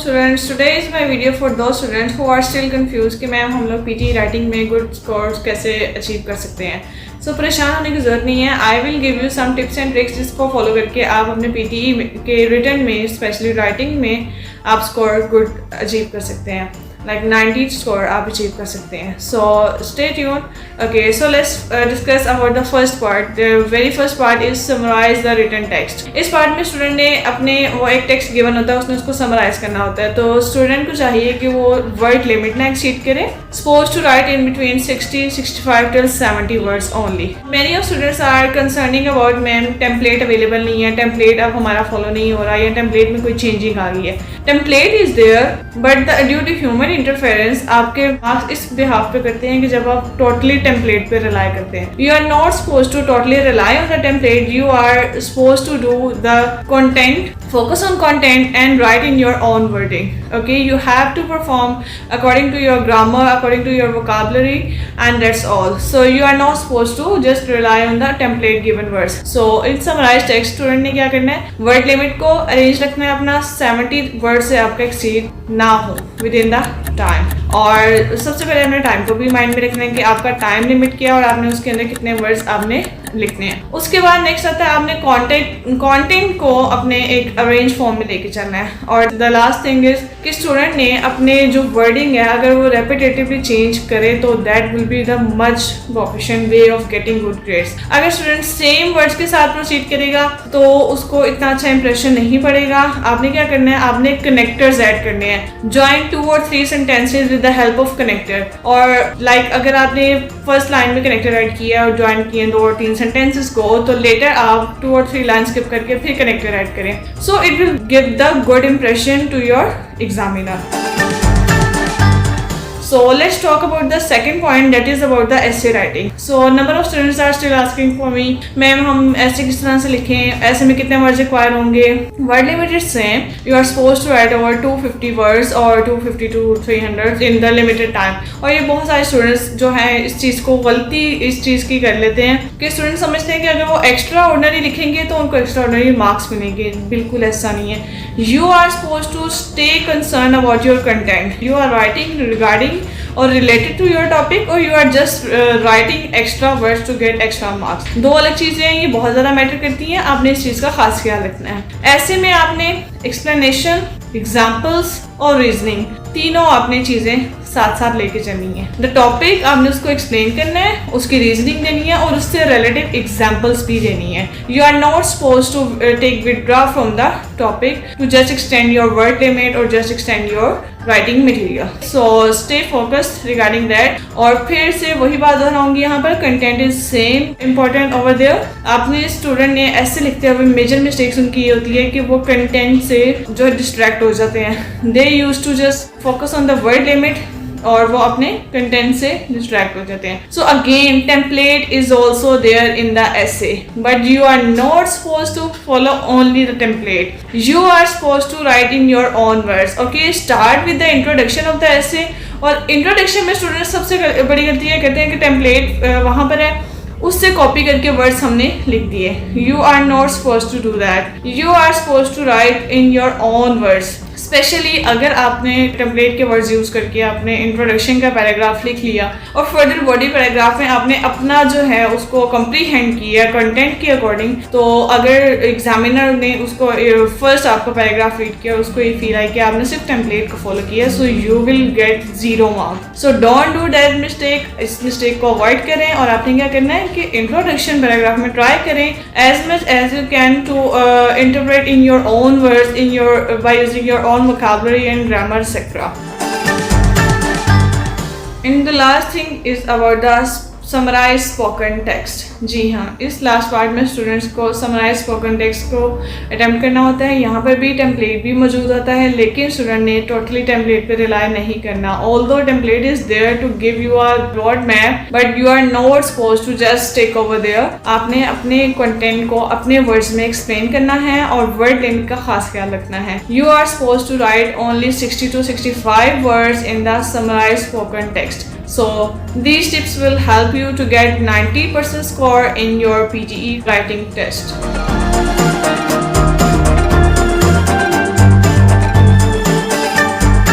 students, today is my video for those students who are still confused कि ma'am हम लोग PT writing में good scores कैसे achieve कर सकते हैं। सो परेशान होने की ज़रूरत नहीं है। I will give you some tips and tricks जिसको फॉलो करके आप अपने पीटी के रिटन में स्पेशली राइटिंग में आप स्कोर गुड अचीव कर सकते हैं, लाइक 90 स्कोर आप अचीव कर सकते हैं। So stay tune. Okay, so let's discuss about the first part. The very first part is summarise the written text. इस पार्ट में स्टूडेंट ने अपने वो एक टेक्स्ट गिवन होता है, उसने उसको समराइज करना होता है। तो स्टूडेंट को चाहिए कि वो वर्ड लिमिट ना एक्सीड करे। Suppose to write in between 60, 65 till 70 words only. Many of students are concerning about ma'am template available नहीं है, टेम्पलेट अब हमारा फॉलो नहीं हो रहा है, या टेम्पलेट में कोई चेंजिंग आ गई है। Template is there but the due to human interference आपके मार्क्स इस बिहाफ पे करते हैं कि जब आप टोटली टेम्पलेट पे रिलाई करते हैं। You are not suppose to totally rely on the template, you are suppose to do the content, focus on content and write in your own wording. Okay, you have to perform according to your grammar, according to your vocabulary, and that's all. So you are not supposed to just rely on the template given words. So in summarized text student ने क्या करना है, word limit को arrange रखना है अपना 70 word से आपका exceed ना हो within the time। और सबसे पहले अपने टाइम को भी माइंड में रखना है कि आपका टाइम लिमिट क्या है और आपने उसके अंदर कितने वर्ड्स आपने लिखने हैं। उसके बाद नेक्स्ट आता है आपने कंटेंट को अपने एक अरेंज फॉर्म में लेके चलना है। और द लास्ट थिंग इज कि स्टूडेंट ने अपने जो वर्डिंग है अगर वो रेपिटेटिवली चेंज करे तो that will be the much efficient way of getting good grades. अगर स्टूडेंट सेम वर्ड्स के साथ प्रोसीड करेगा तो उसको इतना अच्छा इंप्रेशन नहीं पड़ेगा। आपने क्या करना है, आपने कनेक्टर्स ऐड करने हैं। Join 2 or 3 sentences with the help of connector. और लाइक अगर आपने फर्स्ट लाइन में कनेक्टर ऐड किया और ज्वाइन किए 2 और 3 सेंटेंसेस को, तो लेटर आप 2 और 3 लाइन स्किप करके फिर कनेक्टर ऐड करें। So it will give the good impression to your examiner. So let's talk about the second point, that is about the essay writing. So number of students are still asking for me, ma'am हम ऐसे किस तरह से लिखें, ऐसे में कितने words require होंगे। Word limit is same, you are supposed to write over 250 words or 250 to 300 in the limited time। और ये बहुत सारे स्टूडेंट्स जो हैं इस चीज़ को गलती इस चीज़ की कर लेते हैं कि स्टूडेंट समझते हैं कि अगर वो एक्स्ट्रा ऑर्डिनरी लिखेंगे तो उनको एक्स्ट्रा ऑर्डिनरी मार्क्स मिलेंगे। बिल्कुल ऐसा नहीं है। You are supposed to stay concerned about your content. You are writing regarding or related to your topic or you are just writing extra words to get extra marks। दो अलग चीज़ें हैं, ये बहुत ज़्यादा मैटर करती हैं। आपने इस चीज़ का खास ख्याल रखना है। ऐसे में आपने एक्सप्लेनेशन, एग्जाम्पल्स और रीजनिंग तीनों आपने चीज़ें साथ साथ लेके चलनी है। द टॉपिक आपने उसको एक्सप्लेन करना है, उसकी रीजनिंग देनी है और उससे रिलेटेड एग्जाम्पल्स भी देनी है। You are not suppose to take withdraw from the topic to just extend your word limit और just extend your writing material. So stay focused regarding that. और फिर से वही बात दोहराऊंगी यहाँ पर, content is same important over there. आपने स्टूडेंट ने ऐसे लिखते हुए मेजर मिस्टेक्स उनकी ये होती है कि वो कंटेंट से जो है डिस्ट्रैक्ट हो जाते हैं। They use to just focus on the word limit और वो अपने कंटेंट से डिस्ट्रैक्ट हो जाते हैं। So again template is also there in the essay but you are not suppose to follow only the template, you are suppose to write in your own words. Okay, start with the introduction of the essay. और introduction में student सबसे बड़ी गलती है कहते हैं कि template वहाँ पर है, उससे कॉपी करके वर्ड्स हमने लिख दिए। You are not suppose to do that, you are suppose to write in your own words. Specially अगर आपने टेम्पलेट के वर्ड्स यूज़ करके आपने इंट्रोडक्शन का पैराग्राफ लिख लिया और फर्दर बॉडी पैराग्राफ में आपने अपना जो है उसको कम्प्रीहेंड किया कंटेंट के अकॉर्डिंग, तो अगर एग्जामिनर ने उसको फर्स्ट आपका पैराग्राफ रीड किया और उसको ये फील आई कि आपने सिर्फ टेम्पलेट को फॉलो किया, so you will get 0 mark. So don't do that mistake. इस मिस्टेक को अवॉइड करें और आपने क्या करना है कि इंट्रोडक्शन पैराग्राफ में ट्राई करें as much as you can to interpret in your own words in your by using your own vocabulary and grammar etc. And the last thing is about the summarize spoken text. जी हाँ, इस last part में students को summarize spoken text को attempt करना होता है। यहाँ पर भी टेम्पलेट भी मौजूद होता है, लेकिन स्टूडेंट ने टोटली टेम्पलेट पे रिलाई नहीं करना। Although template is there to give you a broad map but you are not suppose to just take over there. आपने अपने कंटेंट को अपने वर्ड्स में एक्सप्लेन करना है और वर्ड लिमिट का खास ख्याल रखना है। You are suppose to write only 60 to 65 words in the summarise spoken text. So these tips will help you to get 90% score in your PTE writing test.